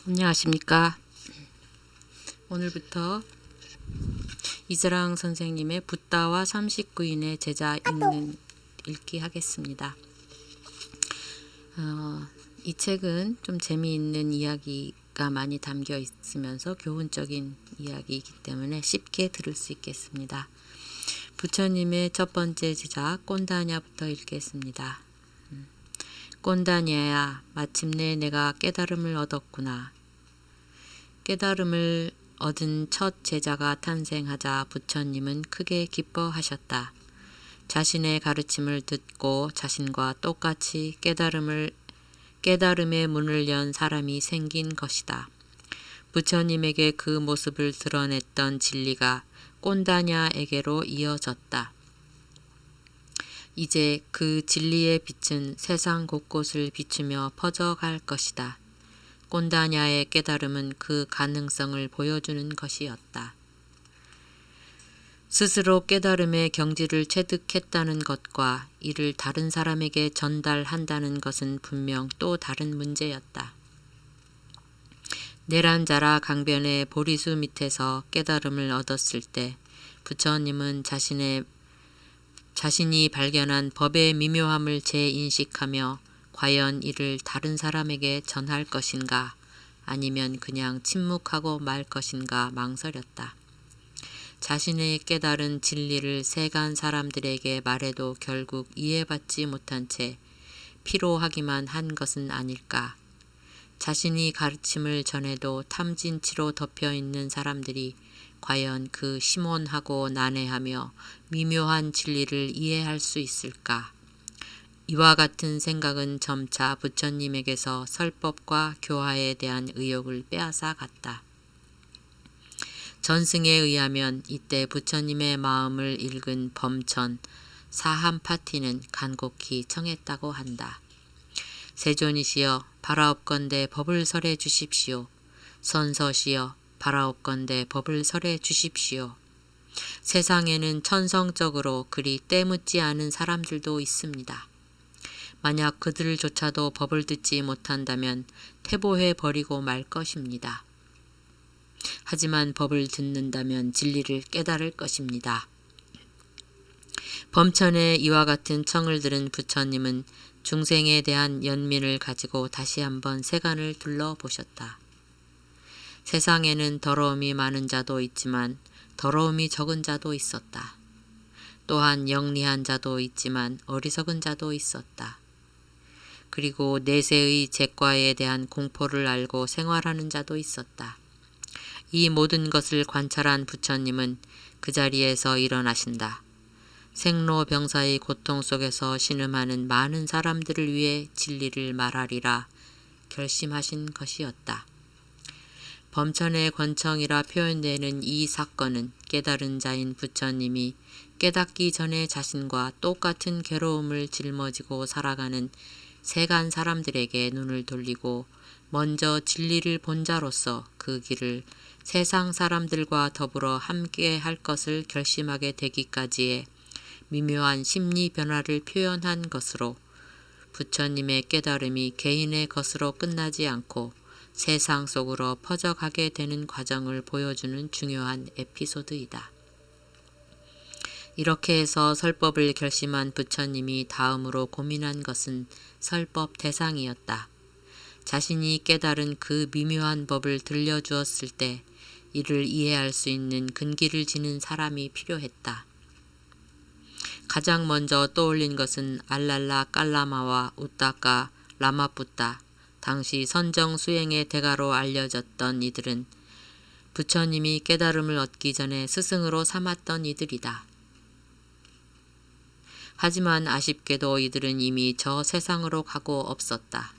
안녕하십니까. 오늘부터 이재랑 선생님의 붓다와 39인의 제자 읽기 하겠습니다. 이 책은 좀 재미있는 이야기가 많이 담겨 있으면서 교훈적인 이야기이기 때문에 쉽게 들을 수 있겠습니다. 부처님의 첫 번째 제자 꼰다냐부터 읽겠습니다. 꼰다냐야, 마침내 내가 깨달음을 얻었구나. 깨달음을 얻은 첫 제자가 탄생하자 부처님은 크게 기뻐하셨다. 자신의 가르침을 듣고 자신과 똑같이 깨달음의 문을 연 사람이 생긴 것이다. 부처님에게 그 모습을 드러냈던 진리가 꼰다냐에게로 이어졌다. 이제 그 진리의 빛은 세상 곳곳을 비추며 퍼져갈 것이다. 꼰다냐의 깨달음은 그 가능성을 보여주는 것이었다. 스스로 깨달음의 경지를 체득했다는 것과 이를 다른 사람에게 전달한다는 것은 분명 또 다른 문제였다. 내란자라 강변의 보리수 밑에서 깨달음을 얻었을 때 부처님은 자신이 발견한 법의 미묘함을 재인식하며 과연 이를 다른 사람에게 전할 것인가 아니면 그냥 침묵하고 말 것인가 망설였다. 자신의 깨달은 진리를 세간 사람들에게 말해도 결국 이해받지 못한 채 피로하기만 한 것은 아닐까. 자신이 가르침을 전해도 탐진치로 덮여있는 사람들이 과연 그 심온하고 난해하며 미묘한 진리를 이해할 수 있을까. 이와 같은 생각은 점차 부처님에게서 설법과 교화에 대한 의욕을 빼앗아 갔다. 전승에 의하면 이때 부처님의 마음을 읽은 범천, 사함파티는 간곡히 청했다고 한다. 세존이시여, 바라옵건대 법을 설해 주십시오. 선서시여, 바라옵건대 법을 설해 주십시오. 세상에는 천성적으로 그리 때묻지 않은 사람들도 있습니다. 만약 그들조차도 법을 듣지 못한다면 퇴보해 버리고 말 것입니다. 하지만 법을 듣는다면 진리를 깨달을 것입니다. 범천의 이와 같은 청을 들은 부처님은 중생에 대한 연민을 가지고 다시 한번 세간을 둘러보셨다. 세상에는 더러움이 많은 자도 있지만 더러움이 적은 자도 있었다. 또한 영리한 자도 있지만 어리석은 자도 있었다. 그리고 내세의 재과에 대한 공포를 알고 생활하는 자도 있었다. 이 모든 것을 관찰한 부처님은 그 자리에서 일어나신다. 생로병사의 고통 속에서 신음하는 많은 사람들을 위해 진리를 말하리라 결심하신 것이었다. 범천의 권청이라 표현되는 이 사건은 깨달은 자인 부처님이 깨닫기 전에 자신과 똑같은 괴로움을 짊어지고 살아가는 세간 사람들에게 눈을 돌리고 먼저 진리를 본 자로서 그 길을 세상 사람들과 더불어 함께 할 것을 결심하게 되기까지의 미묘한 심리 변화를 표현한 것으로 부처님의 깨달음이 개인의 것으로 끝나지 않고 세상 속으로 퍼져가게 되는 과정을 보여주는 중요한 에피소드이다. 이렇게 해서 설법을 결심한 부처님이 다음으로 고민한 것은 설법 대상이었다. 자신이 깨달은 그 미묘한 법을 들려주었을 때 이를 이해할 수 있는 근기를 지닌 사람이 필요했다. 가장 먼저 떠올린 것은 알랄라 깔라마와 우따까 라마뿌따, 당시 선정 수행의 대가로 알려졌던 이들은 부처님이 깨달음을 얻기 전에 스승으로 삼았던 이들이다. 하지만 아쉽게도 이들은 이미 저 세상으로 가고 없었다.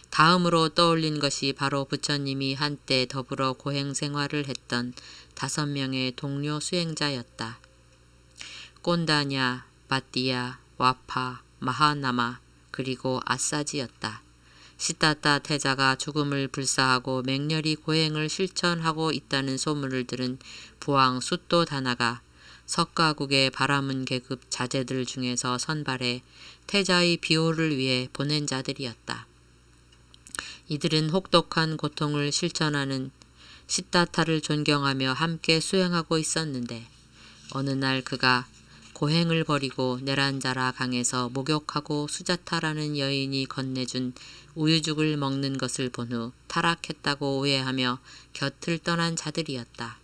다음으로 떠올린 것이 바로 부처님이 한때 더불어 고행 생활을 했던 5명의 동료 수행자였다. 꼰다냐, 바띠야, 와파, 마하나마, 그리고 아싸지였다. 시타타 태자가 죽음을 불사하고 맹렬히 고행을 실천하고 있다는 소문을 들은 부왕 숫도다나가 석가국의 바라문 계급 자제들 중에서 선발해 태자의 비호를 위해 보낸 자들이었다. 이들은 혹독한 고통을 실천하는 시다타를 존경하며 함께 수행하고 있었는데 어느 날 그가 고행을 버리고 네란자라 강에서 목욕하고 수자타라는 여인이 건네준 우유죽을 먹는 것을 본 후 타락했다고 오해하며 곁을 떠난 자들이었다.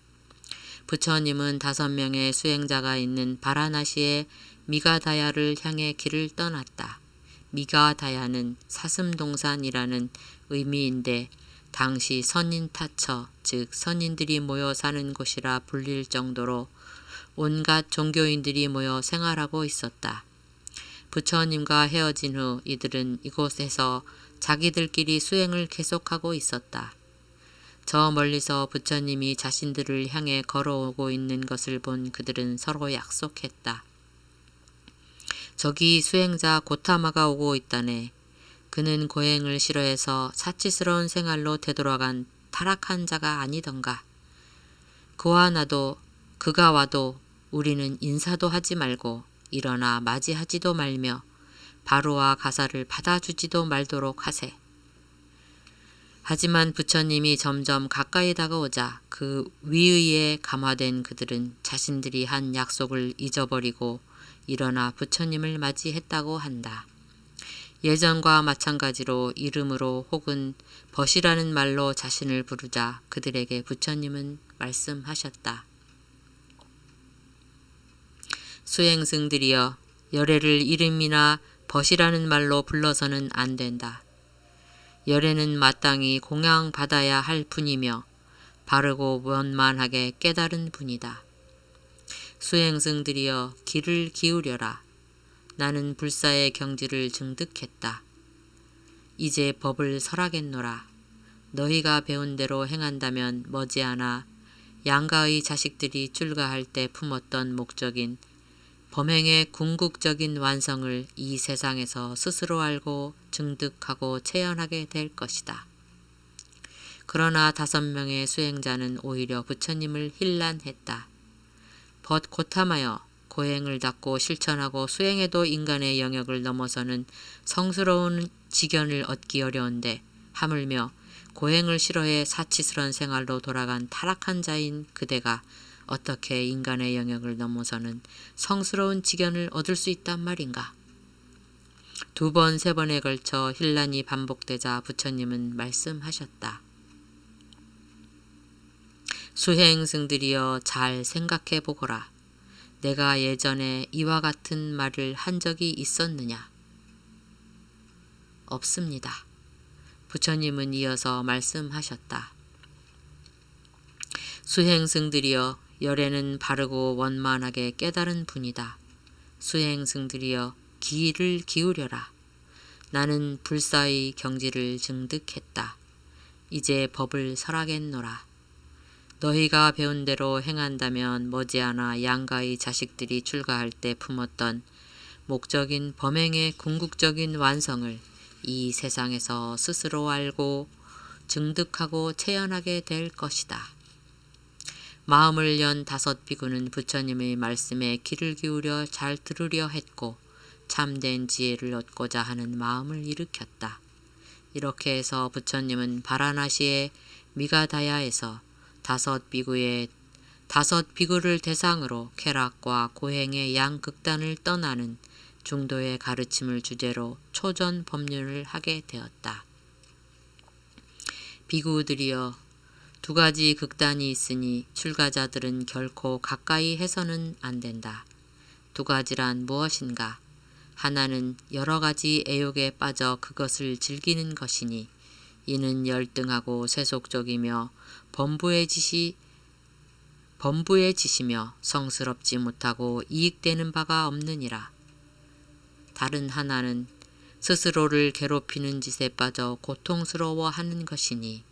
부처님은 5명의 수행자가 있는 바라나시의 미가다야를 향해 길을 떠났다. 미가다야는 사슴동산이라는 의미인데 당시 선인타처, 즉 선인들이 모여 사는 곳이라 불릴 정도로 온갖 종교인들이 모여 생활하고 있었다. 부처님과 헤어진 후 이들은 이곳에서 자기들끼리 수행을 계속하고 있었다. 저 멀리서 부처님이 자신들을 향해 걸어오고 있는 것을 본 그들은 서로 약속했다. 저기 수행자 고타마가 오고 있다네. 그는 고행을 싫어해서 사치스러운 생활로 되돌아간 타락한 자가 아니던가. 그가 와도 우리는 인사도 하지 말고 일어나 맞이하지도 말며 바로와 가사를 받아주지도 말도록 하세. 하지만 부처님이 점점 가까이 다가오자 그 위의에 감화된 그들은 자신들이 한 약속을 잊어버리고 일어나 부처님을 맞이했다고 한다. 예전과 마찬가지로 이름으로 혹은 벗이라는 말로 자신을 부르자 그들에게 부처님은 말씀하셨다. 수행승들이여, 열애를 이름이나 벗이라는 말로 불러서는 안 된다. 열애는 마땅히 공양받아야 할 분이며 바르고 원만하게 깨달은 분이다. 수행승들이여, 귀를 기울여라. 나는 불사의 경지를 증득했다. 이제 법을 설하겠노라. 너희가 배운 대로 행한다면 머지않아 양가의 자식들이 출가할 때 품었던 목적인 범행의 궁극적인 완성을 이 세상에서 스스로 알고 증득하고 체현하게 될 것이다. 그러나 5명의 수행자는 오히려 부처님을 힐난했다. 벗 고타마여, 고행을 닦고 실천하고 수행해도 인간의 영역을 넘어서는 성스러운 지견을 얻기 어려운데 하물며 고행을 싫어해 사치스러운 생활로 돌아간 타락한 자인 그대가 어떻게 인간의 영역을 넘어서는 성스러운 지견을 얻을 수 있단 말인가. 2번, 3번에 걸쳐 힐난이 반복되자 부처님은 말씀하셨다. 수행승들이여, 잘 생각해 보거라. 내가 예전에 이와 같은 말을 한 적이 있었느냐? 없습니다. 부처님은 이어서 말씀하셨다. 수행승들이여, 열애는 바르고 원만하게 깨달은 분이다. 수행승들이여, 귀를 기울여라. 나는 불사의 경지를 증득했다. 이제 법을 설하겠노라. 너희가 배운 대로 행한다면 머지않아 양가의 자식들이 출가할 때 품었던 목적인 범행의 궁극적인 완성을 이 세상에서 스스로 알고 증득하고 체현하게 될 것이다. 마음을 연 5 비구는 부처님의 말씀에 귀를 기울여 잘 들으려 했고 참된 지혜를 얻고자 하는 마음을 일으켰다. 이렇게 해서 부처님은 바라나시의 미가다야에서 5 비구를 대상으로 쾌락과 고행의 양극단을 떠나는 중도의 가르침을 주제로 초전 법륜을 하게 되었다. 비구들이여, 2가지 극단이 있으니 출가자들은 결코 가까이 해서는 안 된다. 2가지란 무엇인가? 하나는 여러 가지 애욕에 빠져 그것을 즐기는 것이니 이는 열등하고 세속적이며 범부의 짓이며 성스럽지 못하고 이익되는 바가 없느니라. 다른 하나는 스스로를 괴롭히는 짓에 빠져 고통스러워하는 것이니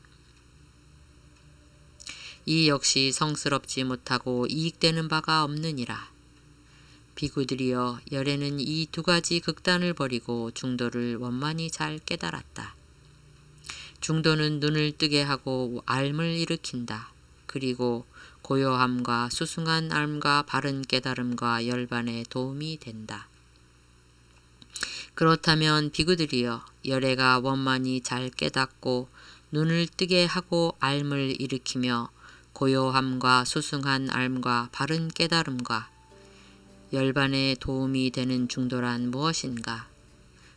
이 역시 성스럽지 못하고 이익되는 바가 없느니라. 비구들이여, 열애는 이 2가지 극단을 버리고 중도를 원만히 잘 깨달았다. 중도는 눈을 뜨게 하고 알을 일으킨다. 그리고 고요함과 수승한 알과 바른 깨달음과 열반에 도움이 된다. 그렇다면 비구들이여, 열애가 원만히 잘 깨닫고 눈을 뜨게 하고 앓음을 일으키며 고요함과 수승한 앓음과 바른 깨달음과 열반에 도움이 되는 중도란 무엇인가?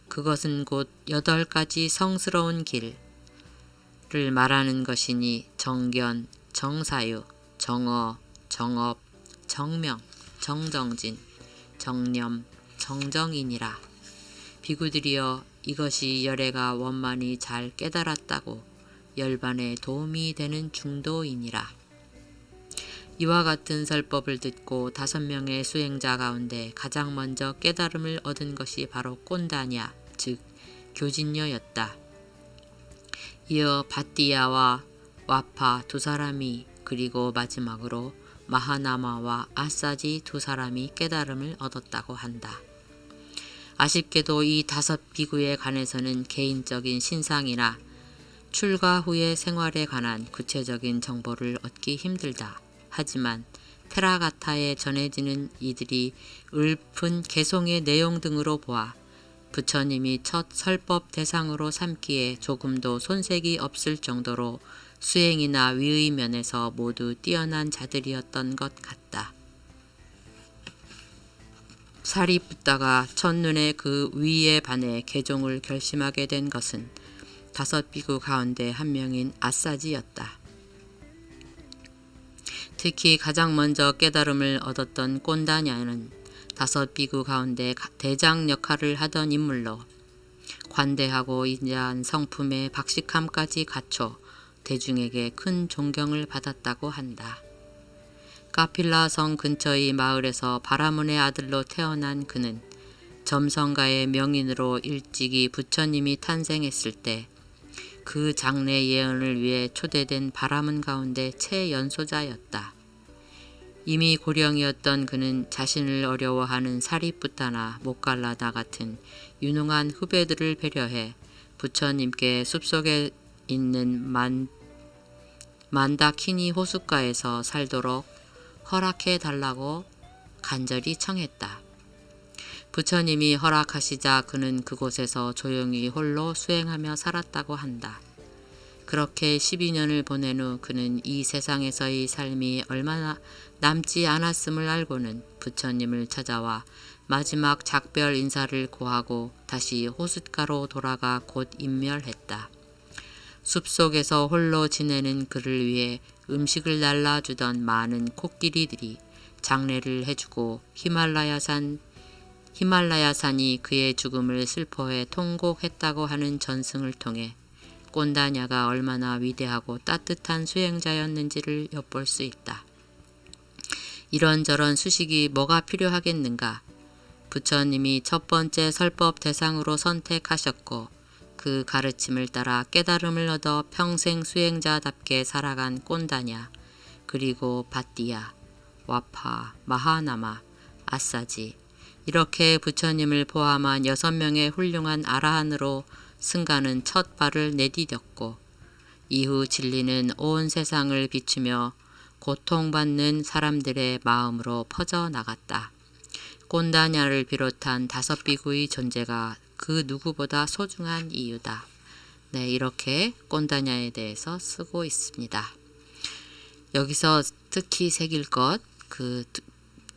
그것은 곧 8가지 성스러운 길을 말하는 것이니 정견, 정사유, 정어, 정업, 정명, 정정진, 정념, 정정인이라. 비구들이여, 이것이 열애가 원만히 잘 깨달았다고 열반에 도움이 되는 중도이니라. 이와 같은 설법을 듣고 5명의 수행자 가운데 가장 먼저 깨달음을 얻은 것이 바로 꼰다냐, 즉 교진녀였다. 이어 바띠야와 와파 2사람이, 그리고 마지막으로 마하나마와 아사지 2사람이 깨달음을 얻었다고 한다. 아쉽게도 이 5비구에 관해서는 개인적인 신상이나 출가 후의 생활에 관한 구체적인 정보를 얻기 힘들다. 하지만 테라가타에 전해지는 이들이 읊은 개송의 내용 등으로 보아 부처님이 첫 설법 대상으로 삼기에 조금도 손색이 없을 정도로 수행이나 위의 면에서 모두 뛰어난 자들이었던 것 같다. 사리붓다가 첫눈에 그 위에 반해 개종을 결심하게 된 것은 5비구 가운데 한 명인 아사지였다. 특히 가장 먼저 깨달음을 얻었던 꼰다냐는 5비구 가운데 대장 역할을 하던 인물로 관대하고 인자한 성품의 박식함까지 갖춰 대중에게 큰 존경을 받았다고 한다. 카필라 성 근처의 마을에서 바라문의 아들로 태어난 그는 점성가의 명인으로 일찍이 부처님이 탄생했을 때 그 장래 예언을 위해 초대된 바라문 가운데 최연소자였다. 이미 고령이었던 그는 자신을 어려워하는 사리붓다나 모갈라다 같은 유능한 후배들을 배려해 부처님께 숲속에 있는 만다키니 호숫가에서 살도록 허락해 달라고 간절히 청했다. 부처님이 허락하시자 그는 그곳에서 조용히 홀로 수행하며 살았다고 한다. 그렇게 12년을 보낸 후 그는 이 세상에서의 삶이 얼마나 남지 않았음을 알고는 부처님을 찾아와 마지막 작별 인사를 고하고 다시 호숫가로 돌아가 곧 인멸했다. 숲속에서 홀로 지내는 그를 위해 음식을 날라주던 많은 코끼리들이 장례를 해주고 히말라야산이 그의 죽음을 슬퍼해 통곡했다고 하는 전승을 통해 꼰다냐가 얼마나 위대하고 따뜻한 수행자였는지를 엿볼 수 있다. 이런저런 수식이 뭐가 필요하겠는가? 부처님이 첫 번째 설법 대상으로 선택하셨고 그 가르침을 따라 깨달음을 얻어 평생 수행자답게 살아간 꼰다냐, 그리고 바띠야, 와파, 마하나마, 아사지, 이렇게 부처님을 포함한 6명의 훌륭한 아라한으로 승가는 첫 발을 내디뎠고 이후 진리는 온 세상을 비추며 고통받는 사람들의 마음으로 퍼져나갔다. 꼰다냐를 비롯한 5비구의 존재가 그 누구보다 소중한 이유다. 네, 이렇게 꼰다냐에 대해서 쓰고 있습니다. 여기서 특히 새길 것, 그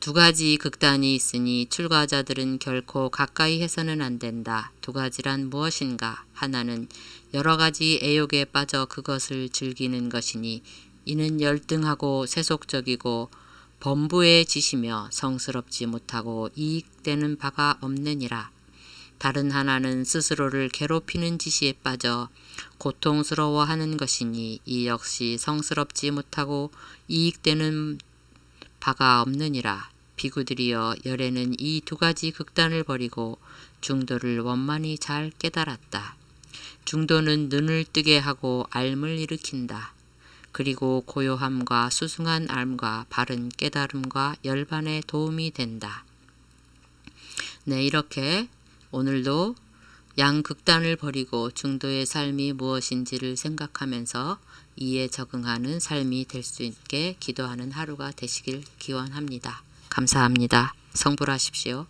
2가지 극단이 있으니 출가자들은 결코 가까이 해서는 안 된다. 2가지란 무엇인가? 하나는 여러 가지 애욕에 빠져 그것을 즐기는 것이니 이는 열등하고 세속적이고 범부에 지시며 성스럽지 못하고 이익되는 바가 없느니라. 다른 하나는 스스로를 괴롭히는 지시에 빠져 고통스러워하는 것이니 이 역시 성스럽지 못하고 이익되는 바가 없느니라. 비구들이여, 열애는 이 2가지 극단을 버리고 중도를 원만히 잘 깨달았다. 중도는 눈을 뜨게 하고 앓음을 일으킨다. 그리고 고요함과 수승한 앓음과 바른 깨달음과 열반에 도움이 된다. 네, 이렇게 오늘도 양극단을 버리고 중도의 삶이 무엇인지를 생각하면서 이에 적응하는 삶이 될 수 있게 기도하는 하루가 되시길 기원합니다. 감사합니다. 성불하십시오.